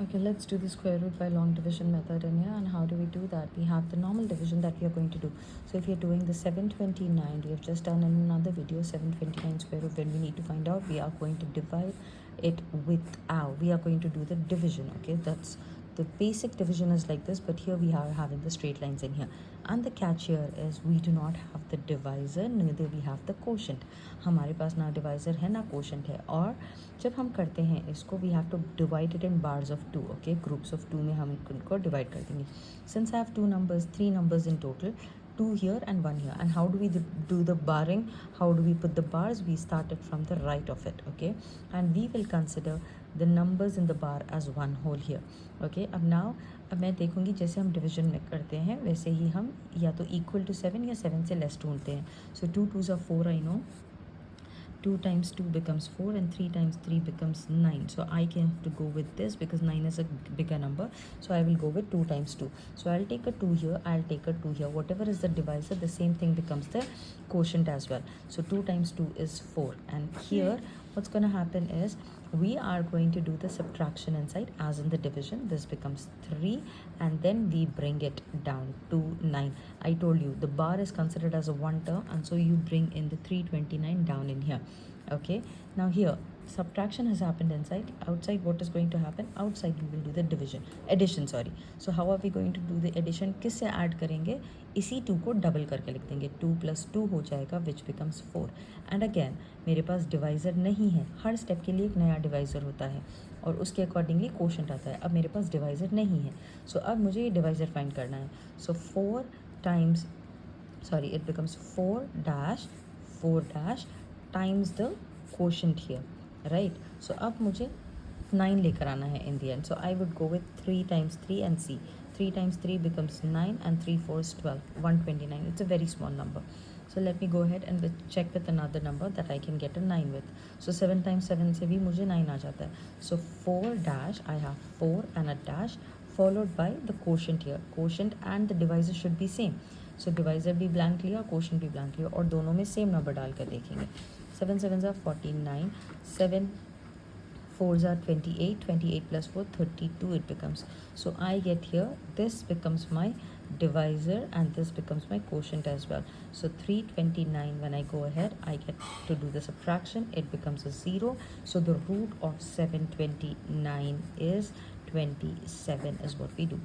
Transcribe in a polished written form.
Okay, let's do the square root by long division method in here. And how do we do that? We have the normal division that we are going to do. So if you're doing the 729, we have just done in another video 729 square root. When we need to find out, we are going to divide it without. We are going to do the division. Okay, that's the basic division is like this, but here we are having the straight lines in here. And the catch here is we do not have the divisor, neither we have the quotient. हमारे पास ना divisor है ना quotient है. और जब हम करते हैं इसको we have to divide it in bars of 2. Okay, groups of 2 में हम इनको divide कर देंगे. Since I have 3 numbers in total, 2 here and 1 here. And how do we do the barring? How do we put the bars? We start it from the right of it. Okay, and we will consider the numbers in the bar as one whole here. Okay, अब मैं देखूंगी जैसे हम division में करते हैं वैसे ही हम या तो इक्वल टू 7 या 7 से लेस ढूंढते हैं. सो 2 2s are 4, I know. 2 times 2 becomes 4 and 3 times 3 becomes 9. So I can have to go with this because 9 is a bigger number. So I will go with 2 times 2. So I'll take a 2 here, I'll take a 2 here. Whatever is the divisor, the same thing becomes the quotient as well. So 2 times 2 is 4. And here what's going to happen is we are going to do the subtraction inside as in the division. This becomes 3 and then we bring it down to 9. I told you the bar is considered as a one term, and so you bring in the 329 down in here. Okay, now here subtraction has happened inside. Outside what is going to happen? Outside we will do the addition, sorry. So how are we going to do the addition? किससे add करेंगे? इसी 2 को double करके लिख देंगे. 2 + 2 हो जाएगा which becomes 4. And again मेरे पास डिवाइज़र नहीं है. हर स्टेप के लिए एक नया डिवाइज़र होता है और उसके अकॉर्डिंगली क्वोशंट आता है. अब मेरे पास डिवाइज़र नहीं है, सो अब मुझे ये डिवाइज़र फाइंड करना है. सो 4 times, sorry, it becomes 4 times the quotient here, right? So अब मुझे 9 लेकर आना है in the end. So I would go with 3 times 3 and see. 3 times 3 becomes 9 and 3 4 is 12. 129. It's a very small number. So let me go ahead and check with another number that I can get a 9 with. So 7 times 7 से भी मुझे 9 आ जाता है. So 4 dash, I have 4 and a dash followed by the quotient here. Quotient and the divisor should be same. So divisor भी blank लिया, quotient भी blank लिया और दोनों में same number डाल कर देखेंगे. 7 sevens are 49, 7 4s are 28, 28 plus 4 32 it becomes. So I get here, this becomes my divisor and this becomes my quotient as well. So 329, when I go ahead I get to do the subtraction, it becomes a 0. So the root of 729 is 27 is what we do.